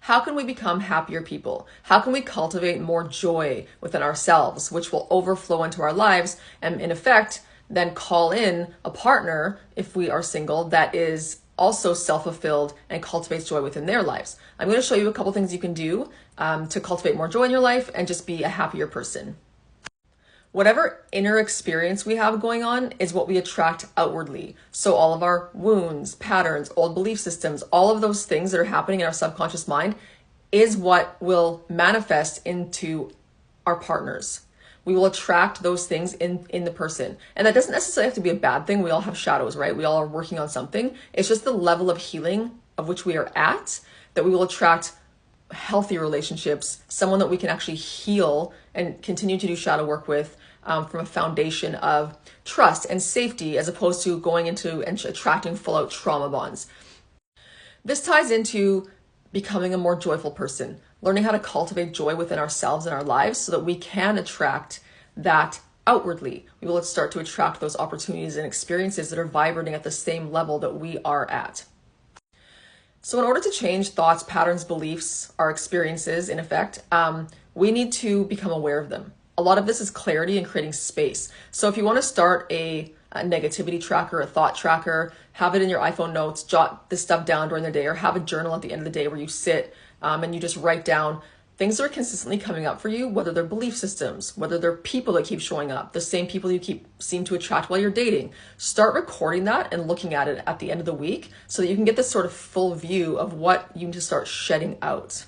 how can we become happier people? How can we cultivate more joy within ourselves, which will overflow into our lives and in effect, then call in a partner if we are single that is also self-fulfilled and cultivates joy within their lives. I'm going to show you a couple things you can do to cultivate more joy in your life and just be a happier person. Whatever inner experience we have going on is what we attract outwardly. So all of our wounds, patterns, old belief systems, all of those things that are happening in our subconscious mind is what will manifest into our partners. We will attract those things in the person. And that doesn't necessarily have to be a bad thing. We all have shadows, right? We all are working on something. It's just the level of healing of which we are at that we will attract healthy relationships, someone that we can actually heal and continue to do shadow work with from a foundation of trust and safety, as opposed to going into and attracting full out trauma bonds. This ties into becoming a more joyful person, learning how to cultivate joy within ourselves and our lives so that we can attract that outwardly. We will start to attract those opportunities and experiences that are vibrating at the same level that we are at. So in order to change thoughts, patterns, beliefs, our experiences, in effect, we need to become aware of them. A lot of this is clarity and creating space. So if you want to start a negativity tracker, a thought tracker, have it in your iPhone notes, jot this stuff down during the day, or have a journal at the end of the day where you sit and you just write down things that are consistently coming up for you, whether they're belief systems, whether they're people that keep showing up, the same people you seem to attract while you're dating. Start recording that and looking at it at the end of the week so that you can get this sort of full view of what you need to start shedding out.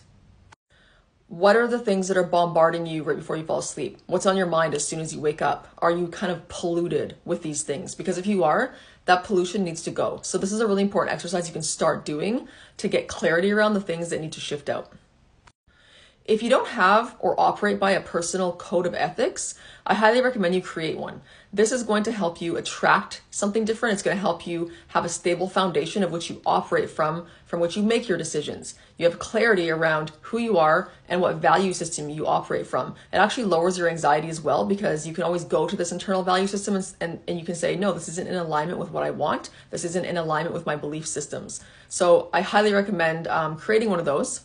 What are the things that are bombarding you right before you fall asleep? What's on your mind as soon as you wake up? Are you kind of polluted with these things? Because if you are, that pollution needs to go. So this is a really important exercise you can start doing to get clarity around the things that need to shift out. If you don't have or operate by a personal code of ethics, I highly recommend you create one. This is going to help you attract something different. It's going to help you have a stable foundation of which you operate from which you make your decisions. You have clarity around who you are and what value system you operate from. It actually lowers your anxiety as well, because you can always go to this internal value system and you can say, no, this isn't in alignment with what I want. This isn't in alignment with my belief systems. So I highly recommend creating one of those.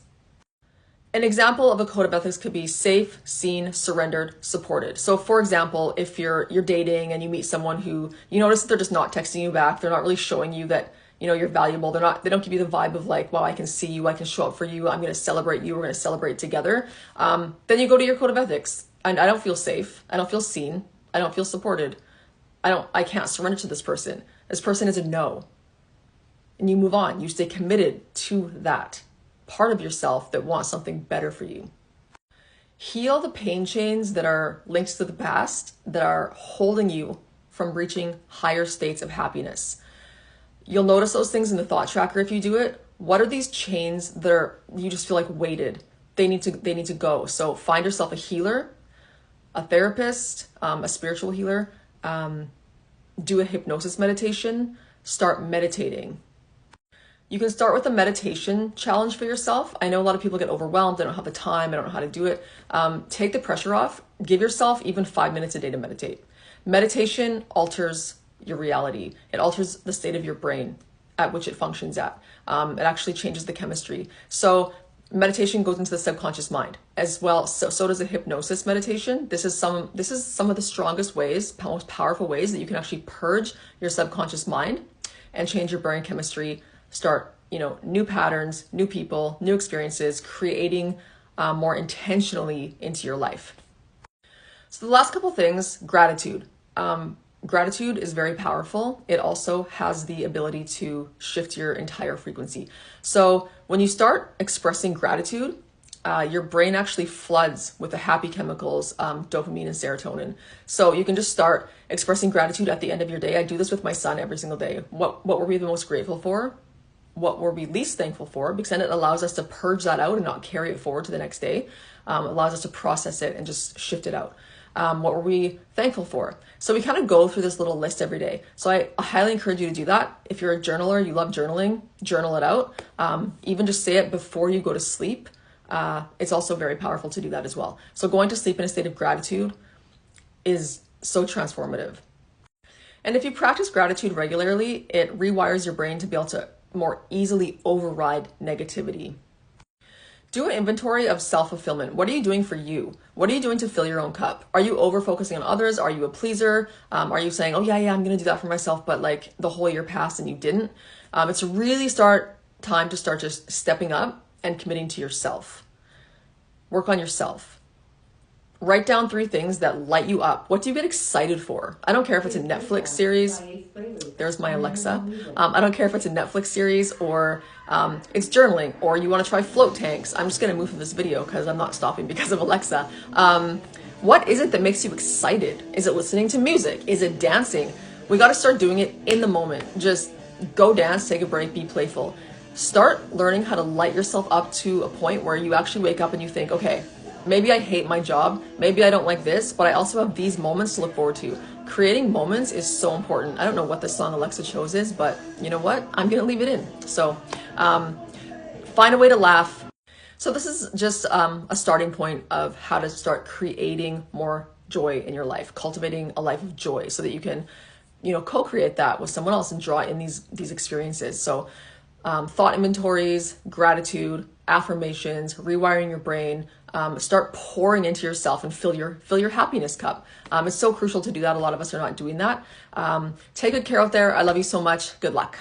An example of a code of ethics could be safe, seen, surrendered, supported. So for example, if you're dating and you meet someone who you notice that they're just not texting you back, they're not really showing you that you're valuable, they don't give you the vibe of like, wow, I can see you, I can show up for you, I'm going to celebrate you, we're going to celebrate together. Then you go to your code of ethics. And I don't feel safe, I don't feel seen, I don't feel supported, I can't surrender to this person. This person is a no. And you move on, you stay committed to that part of yourself that wants something better for you. Heal the pain chains that are linked to the past that are holding you from reaching higher states of happiness. You'll notice those things in the thought tracker if you do it. What are these chains that you just feel like weighted? They need to go. So find yourself a healer, a therapist, a spiritual healer, do a hypnosis meditation, start meditating. You can start with a meditation challenge for yourself. I know a lot of people get overwhelmed. They don't have the time. I don't know how to do it. Take the pressure off. Give yourself even 5 minutes a day to meditate. Meditation alters your reality. It alters the state of your brain at which it functions at. It actually changes the chemistry. So meditation goes into the subconscious mind as well. So does a hypnosis meditation. This is some of the strongest ways, most powerful ways that you can actually purge your subconscious mind and change your brain chemistry. Start, new patterns, new people, new experiences, creating more intentionally into your life. So the last couple things, gratitude. Gratitude is very powerful. It also has the ability to shift your entire frequency. So when you start expressing gratitude, your brain actually floods with the happy chemicals, dopamine and serotonin. So you can just start expressing gratitude at the end of your day. I do this with my son every single day. What were we the most grateful for? What were we least thankful for? Because then it allows us to purge that out and not carry it forward to the next day. It allows us to process it and just shift it out. What were we thankful for? So we kind of go through this little list every day. So I highly encourage you to do that. If you're a journaler, you love journaling, journal it out. Even just say it before you go to sleep. It's also very powerful to do that as well. So going to sleep in a state of gratitude is so transformative. And if you practice gratitude regularly, it rewires your brain to be able to more easily override negativity. Do an inventory of self-fulfillment. What are you doing for you? What are you doing to fill your own cup? Are you over-focusing on others? Are you a pleaser? Are you saying, oh yeah, I'm going to do that for myself, but like the whole year passed and you didn't? It's really time to start just stepping up and committing to yourself. Work on yourself. Write down 3 things that light you up. What do you get excited for? I don't care if it's a Netflix series. There's my Alexa. I don't care if it's a Netflix series or it's journaling or you want to try float tanks. I'm just going to move from this video because I'm not stopping because of Alexa. What is it that makes you excited? Is it listening to music? Is it dancing? We got to start doing it in the moment. Just go dance, take a break, be playful. Start learning how to light yourself up to a point where you actually wake up and you think, okay, maybe I hate my job, maybe I don't like this, but I also have these moments to look forward to. Creating moments is so important. I don't know what the song Alexa chose is, but you know what? I'm gonna leave it in. So find a way to laugh. So this is just a starting point of how to start creating more joy in your life, cultivating a life of joy so that you can, co-create that with someone else and draw in these experiences. So thought inventories, gratitude, affirmations, rewiring your brain, start pouring into yourself and fill your happiness cup. It's so crucial to do that. A lot of us are not doing that. Take good care out there. I love you so much. Good luck.